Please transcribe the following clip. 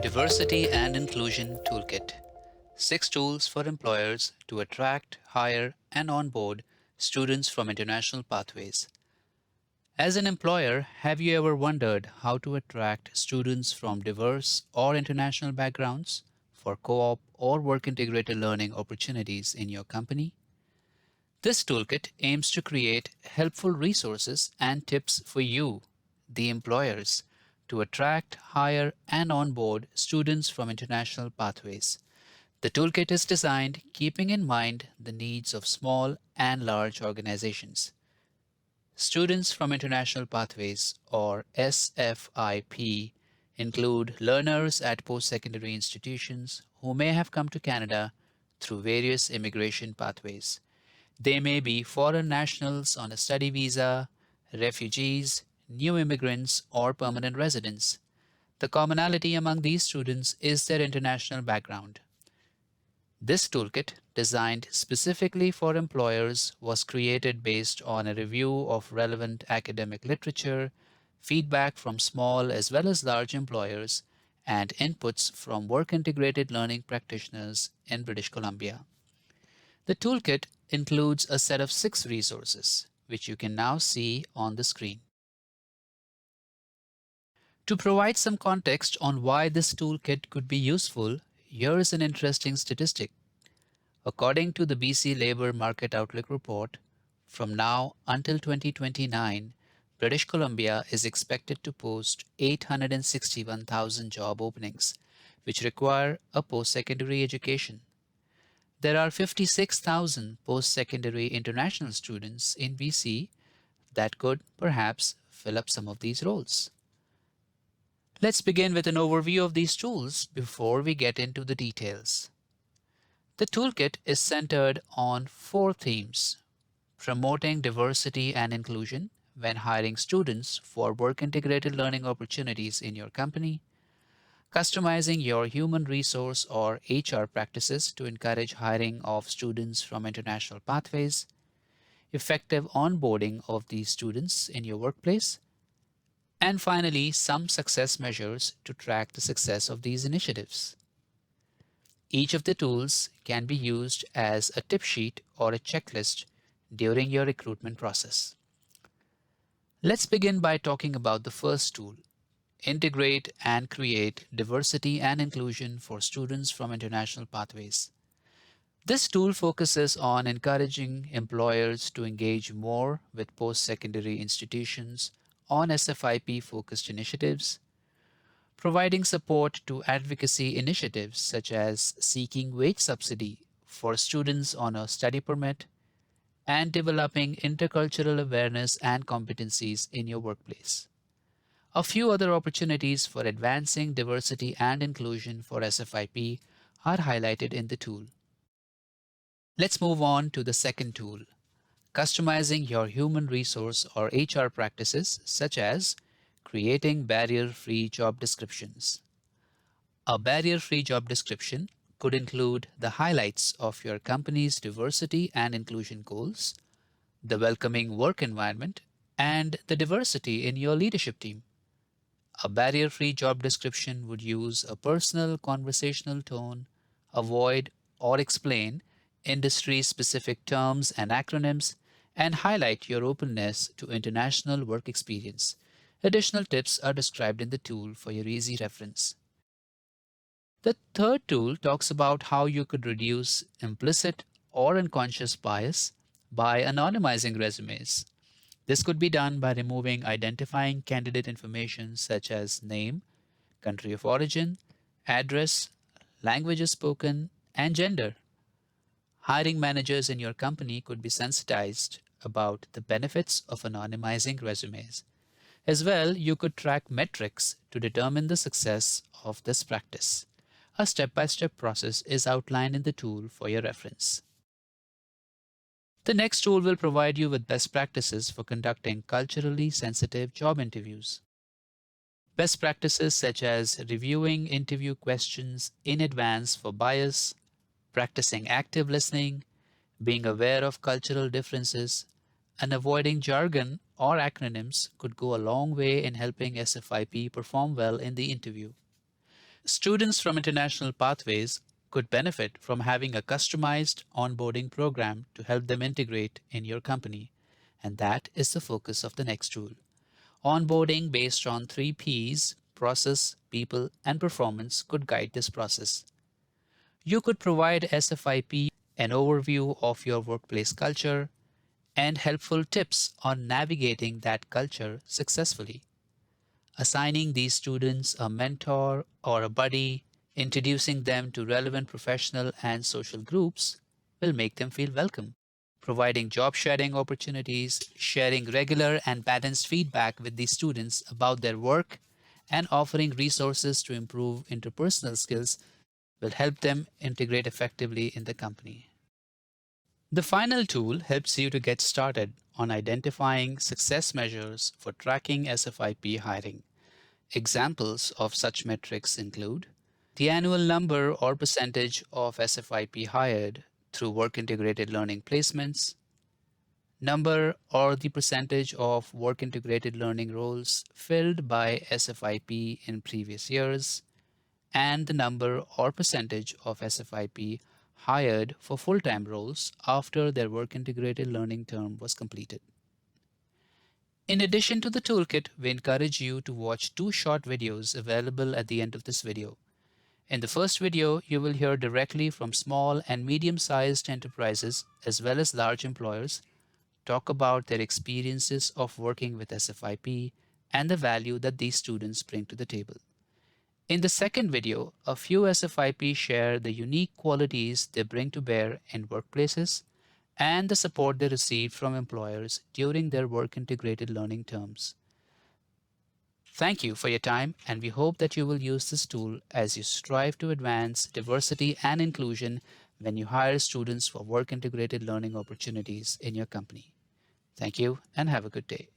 Diversity and Inclusion Toolkit: 6 tools for employers to attract, hire, and onboard students from international pathways. As an employer, have you ever wondered how to attract students from diverse or international backgrounds for co op or work integrated learning opportunities in your company? This toolkit aims to create helpful resources and tips for you, the employers, to attract, hire, and onboard students from international pathways. The toolkit is designed keeping in mind the needs of small and large organizations. Students from international pathways, or SFIP, include learners at post secondary institutions who may have come to Canada through various immigration pathways. They may be foreign nationals on a study visa, refugees, new immigrants, or permanent residents. The commonality among these students is their international background. This toolkit, designed specifically for employers, was created based on a review of relevant academic literature, feedback from small as well as large employers, and inputs from work integrated learning practitioners in British Columbia. The toolkit includes a set of 6 resources, which you can now see on the screen. To provide some context on why this toolkit could be useful, here is an interesting statistic. According to the BC Labour Market Outlook report, from now until 2029, British Columbia is expected to post 861,000 job openings, which require a post-secondary education. There are 56,000 post-secondary international students in BC that could perhaps fill up some of these roles. Let's begin with an overview of these tools before we get into the details. The toolkit is centered on 4 themes: promoting diversity and inclusion when hiring students for work integrated learning opportunities in your company, customizing your human resource or HR practices to encourage hiring of students from international pathways, effective onboarding of these students in your workplace, and finally, some success measures to track the success of these initiatives. Each of the tools can be used as a tip sheet or a checklist during your recruitment process. Let's begin by talking about the first tool: integrate and create diversity and inclusion for students from international pathways. This tool focuses on encouraging employers to engage more with post-secondary institutions on SFIP-focused initiatives, providing support to advocacy initiatives such as seeking wage subsidy for students on a study permit, and developing intercultural awareness and competencies in your workplace. A few other opportunities for advancing diversity and inclusion for SFIP are highlighted in the tool. Let's move on to the second tool: customizing your human resource or HR practices, such as creating barrier-free job descriptions. A barrier-free job description could include the highlights of your company's diversity and inclusion goals, the welcoming work environment, and the diversity in your leadership team. A barrier-free job description would use a personal conversational tone, avoid or explain industry-specific terms and acronyms, and highlight your openness to international work experience. Additional tips are described in the tool for your easy reference. The third tool talks about how you could reduce implicit or unconscious bias by anonymizing resumes. This could be done by removing identifying candidate information such as name, country of origin, address, languages spoken, and gender. Hiring managers in your company could be sensitized about the benefits of anonymizing resumes. As well, you could track metrics to determine the success of this practice. A step-by-step process is outlined in the tool for your reference. The next tool will provide you with best practices for conducting culturally sensitive job interviews. Best practices such as reviewing interview questions in advance for bias, practicing active listening, being aware of cultural differences, and avoiding jargon or acronyms could go a long way in helping SFIP perform well in the interview. Students from international pathways could benefit from having a customized onboarding program to help them integrate in your company. And that is the focus of the next tool. Onboarding based on 3 Ps: process, people, and performance could guide this process. You could provide SFIP an overview of your workplace culture and helpful tips on navigating that culture successfully. Assigning these students a mentor or a buddy, introducing them to relevant professional and social groups will make them feel welcome. Providing job sharing opportunities, sharing regular and balanced feedback with these students about their work, and offering resources to improve interpersonal skills will help them integrate effectively in the company. The final tool helps you to get started on identifying success measures for tracking SFIP hiring. Examples of such metrics include the annual number or percentage of SFIP hired through work integrated learning placements, number or the percentage of work integrated learning roles filled by SFIP in previous years, and the number or percentage of SFIP hired for full time roles after their work integrated learning term was completed. In addition to the toolkit, we encourage you to watch 2 short videos available at the end of this video. In the first video, you will hear directly from small and medium-sized enterprises as well as large employers talk about their experiences of working with SFIP and the value that these students bring to the table. In the second video, a few SFIP share the unique qualities they bring to bear in workplaces and the support they receive from employers during their work integrated learning terms. Thank you for your time, and we hope that you will use this tool as you strive to advance diversity and inclusion when you hire students for work integrated learning opportunities in your company. Thank you and have a good day.